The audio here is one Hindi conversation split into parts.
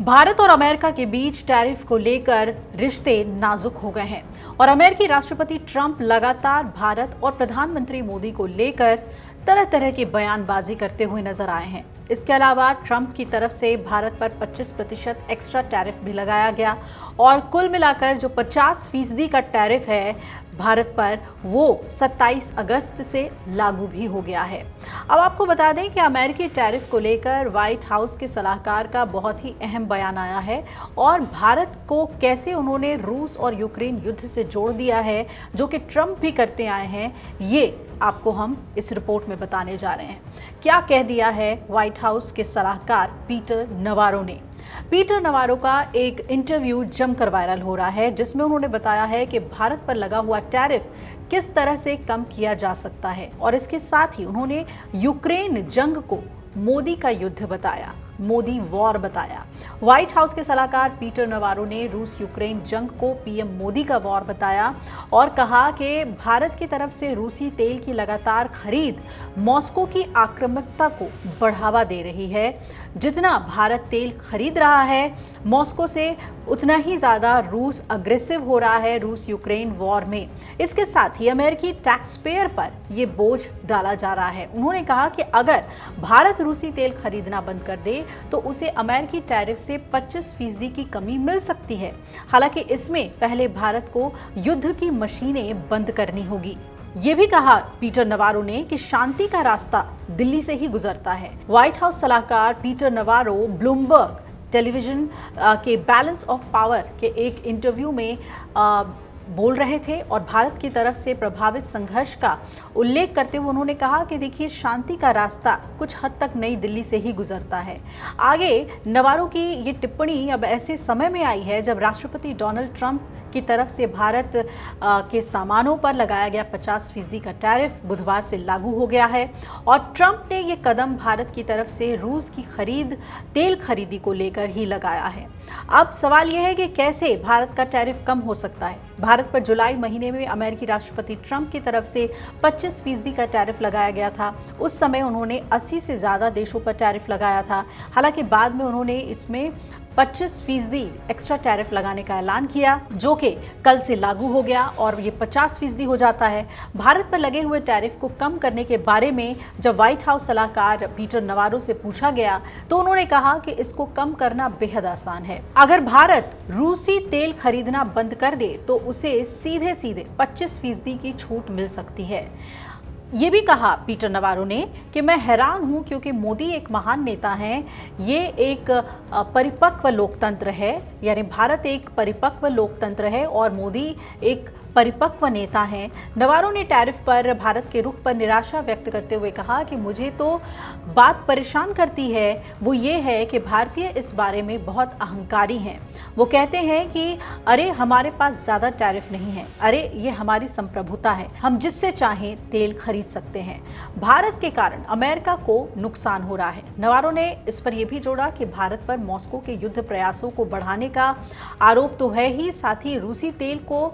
भारत और अमेरिका के बीच टैरिफ को लेकर रिश्ते नाजुक हो गए हैं और अमेरिकी राष्ट्रपति ट्रंप लगातार भारत और प्रधानमंत्री मोदी को लेकर तरह तरह की बयानबाजी करते हुए नजर आए हैं। इसके अलावा ट्रंप की तरफ से भारत पर 25% एक्स्ट्रा टैरिफ भी लगाया गया और कुल मिलाकर जो 50% का टैरिफ है भारत पर, वो 27 अगस्त से लागू भी हो गया है। अब आपको बता दें कि अमेरिकी टैरिफ को लेकर व्हाइट हाउस के सलाहकार का बहुत ही अहम बयान आया है और भारत को कैसे उन्होंने रूस और यूक्रेन युद्ध से जोड़ दिया है, जो कि ट्रंप भी करते आए हैं, ये आपको हम इस रिपोर्ट में बताने जा रहे हैं। क्या कह दिया है व्हाइट हाउस के सलाहकार पीटर नवारो ने। पीटर नवारो का एक इंटरव्यू जमकर वायरल हो रहा है, जिसमें उन्होंने बताया है कि भारत पर लगा हुआ टैरिफ किस तरह से कम किया जा सकता है और इसके साथ ही उन्होंने यूक्रेन जंग को मोदी का युद्ध बताया, मोदी वॉर बताया। व्हाइट हाउस के सलाहकार पीटर नवारो ने रूस यूक्रेन जंग को पीएम मोदी का वॉर बताया और कहा कि भारत की तरफ से रूसी तेल की लगातार खरीद मॉस्को की आक्रामकता को बढ़ावा दे रही है। जितना भारत तेल खरीद रहा है मॉस्को से, उतना ही ज़्यादा रूस अग्रेसिव हो रहा है रूस यूक्रेन वॉर में। इसके साथ ही अमेरिकी टैक्स पेयर पर यह बोझ डाला जा रहा है। उन्होंने कहा कि अगर भारत रूसी तेल खरीदना बंद कर दे तो उसे अमेरिकी टैरिफ से 25% की कमी मिल सकती है। हालांकि इसमें पहले भारत को युद्ध की मशीनें बंद करनी होगी। ये भी कहा पीटर नवारो ने कि शांति का रास्ता दिल्ली से ही गुजरता है। व्हाइट हाउस सलाहकार पीटर नवारो ब्लूमबर्ग टेलीविजन के बैलेंस ऑफ पावर के एक इंटरव्यू में बोल रहे थे और भारत की तरफ से प्रभावित संघर्ष का उल्लेख करते हुए उन्होंने कहा कि देखिए, शांति का रास्ता कुछ हद तक नई दिल्ली से ही गुजरता है। आगे नवारो की ये टिप्पणी अब ऐसे समय में आई है जब राष्ट्रपति डोनाल्ड ट्रंप की तरफ से भारत के सामानों पर लगाया गया 50% का टैरिफ बुधवार से लागू हो गया है और ट्रंप ने ये कदम भारत की तरफ से रूस की तेल खरीदी को लेकर ही लगाया है। अब सवाल यह है कि कैसे भारत का टैरिफ कम हो सकता है। भारत पर जुलाई महीने में अमेरिकी राष्ट्रपति ट्रंप की तरफ से 25% का टैरिफ लगाया गया था। उस समय उन्होंने 80 से ज़्यादा देशों पर टैरिफ लगाया था। हालांकि बाद में उन्होंने इसमें 25% एक्स्ट्रा टैरिफ लगाने का ऐलान किया, जो कि कल से लागू हो गया और ये 50% हो जाता है। भारत पर लगे हुए टैरिफ को कम करने के बारे में जब व्हाइट हाउस सलाहकार पीटर नवारो से पूछा गया तो उन्होंने कहा कि इसको कम करना बेहद आसान है। अगर भारत रूसी तेल खरीदना बंद कर दे तो उसे सीधे सीधे 25% की छूट मिल सकती है। ये भी कहा पीटर नवारो ने कि मैं हैरान हूं क्योंकि मोदी एक महान नेता हैं। ये एक परिपक्व लोकतंत्र है, यानी भारत एक परिपक्व लोकतंत्र है और मोदी एक परिपक्व नेता हैं। नवारो ने टैरिफ पर भारत के रुख पर निराशा व्यक्त करते हुए कहा कि मुझे तो बात परेशान करती है, वो ये है कि भारतीय इस बारे में बहुत अहंकारी हैं। वो कहते हैं कि अरे हमारे पास ज़्यादा टैरिफ नहीं है, अरे ये हमारी संप्रभुता है, हम जिससे चाहें तेल खरीद सकते हैं। भारत के कारण अमेरिका को नुकसान हो रहा है। नवारो ने इस पर यह भी जोड़ा कि भारत पर मॉस्को के युद्ध प्रयासों को बढ़ाने का आरोप तो है ही, साथ ही रूसी तेल को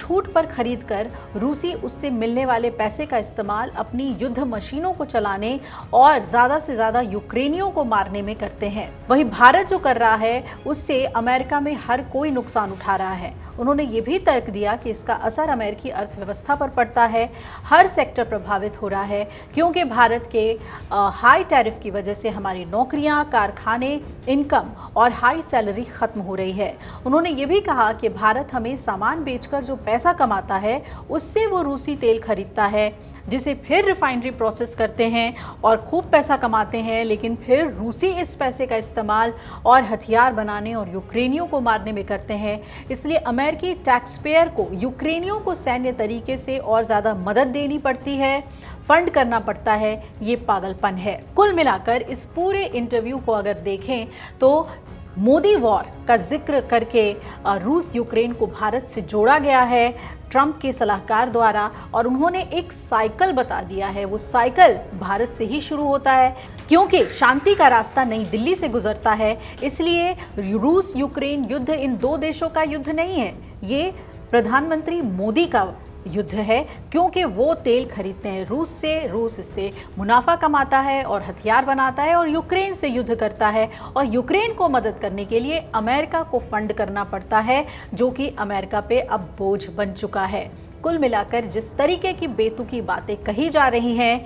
छूट पर खरीदकर रूसी उससे मिलने वाले पैसे का इस्तेमाल अपनी युद्ध मशीनों को चलाने और ज्यादा से ज्यादा यूक्रेनियों को मारने में करते हैं। वहीं भारत जो कर रहा है उससे अमेरिका में हर कोई नुकसान उठा रहा है। उन्होंने ये भी तर्क दिया कि इसका असर अमेरिकी अर्थव्यवस्था पर पड़ता है, हर सेक्टर प्रभावित हो रहा है क्योंकि भारत के हाई टैरिफ की वजह से हमारी नौकरियां, कारखाने, इनकम और हाई सैलरी खत्म हो रही है। उन्होंने ये भी कहा कि भारत हमें सामान बेचकर जो पैसा कमाता है उससे वो रूसी तेल खरीदता है, जिसे फिर रिफाइनरी प्रोसेस करते हैं और खूब पैसा कमाते हैं, लेकिन फिर रूसी इस पैसे का इस्तेमाल और हथियार बनाने और यूक्रेनियों को मारने में करते हैं। इसलिए अमेरिकी टैक्स पेयर को यूक्रेनियों को सैन्य तरीके से और ज़्यादा मदद देनी पड़ती है, फंड करना पड़ता है। ये पागलपन है। कुल मिलाकर इस पूरे इंटरव्यू को अगर देखें तो मोदी वॉर का जिक्र करके रूस यूक्रेन को भारत से जोड़ा गया है ट्रंप के सलाहकार द्वारा और उन्होंने एक साइकिल बता दिया है। वो साइकिल भारत से ही शुरू होता है क्योंकि शांति का रास्ता नई दिल्ली से गुजरता है। इसलिए रूस यूक्रेन युद्ध इन दो देशों का युद्ध नहीं है, ये प्रधानमंत्री मोदी का युद्ध है, क्योंकि वो तेल खरीदते हैं रूस से, रूस इससे मुनाफा कमाता है और हथियार बनाता है और यूक्रेन से युद्ध करता है, और यूक्रेन को मदद करने के लिए अमेरिका को फंड करना पड़ता है, जो कि अमेरिका पे अब बोझ बन चुका है। कुल मिलाकर जिस तरीके की बेतुकी बातें कही जा रही हैं,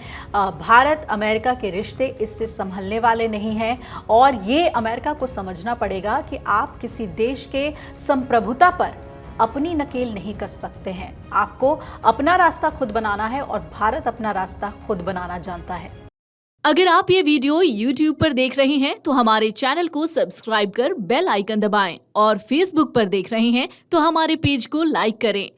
भारत अमेरिका के रिश्ते इससे संभलने वाले नहीं हैं, और ये अमेरिका को समझना पड़ेगा कि आप किसी देश के संप्रभुता पर अपनी नकेल नहीं कस सकते हैं। आपको अपना रास्ता खुद बनाना है और भारत अपना रास्ता खुद बनाना जानता है। अगर आप ये वीडियो YouTube पर देख रहे हैं तो हमारे चैनल को सब्सक्राइब कर बेल आइकन दबाएं, और Facebook पर देख रहे हैं तो हमारे पेज को लाइक करें।